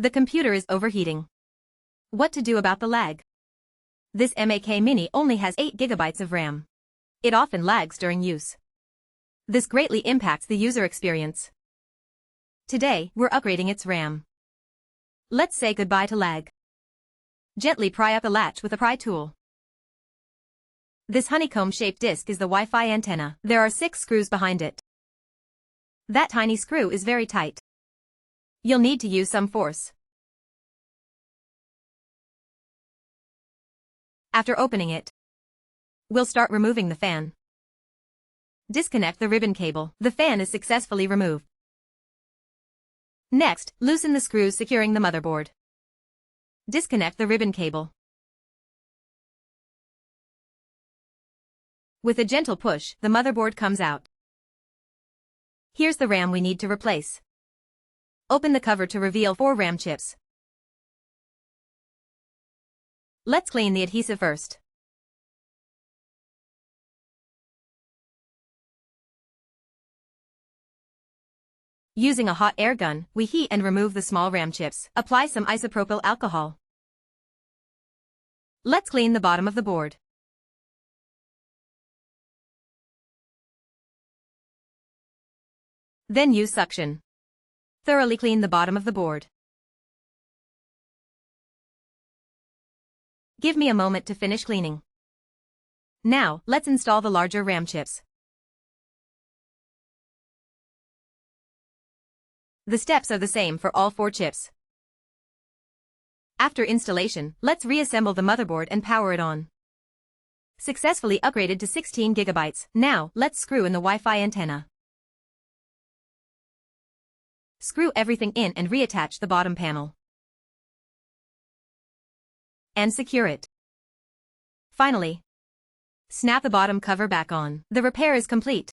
The computer is overheating. What to do about the lag? This MAK Mini only has 8 GB of RAM. It often lags during use. This greatly impacts the user experience. Today, we're upgrading its RAM. Let's say goodbye to lag. Gently pry up the latch with a pry tool. This honeycomb-shaped disc is the Wi-Fi antenna. There are 6 screws behind it. That tiny screw is very tight. You'll need to use some force. After opening it, we'll start removing the fan. Disconnect the ribbon cable. The fan is successfully removed. Next, loosen the screws securing the motherboard. Disconnect the ribbon cable. With a gentle push, the motherboard comes out. Here's the RAM we need to replace. Open the cover to reveal 4 RAM chips. Let's clean the adhesive first. Using a hot air gun, we heat and remove the small RAM chips. Apply some isopropyl alcohol. Let's clean the bottom of the board. Then use suction. Thoroughly clean the bottom of the board. Give me a moment to finish cleaning. Now, let's install the larger RAM chips. The steps are the same for all 4 chips. After installation, let's reassemble the motherboard and power it on. Successfully upgraded to 16 GB. Now, let's screw in the Wi-Fi antenna. Screw everything in and reattach the bottom panel. And secure it. Finally, snap the bottom cover back on. The repair is complete.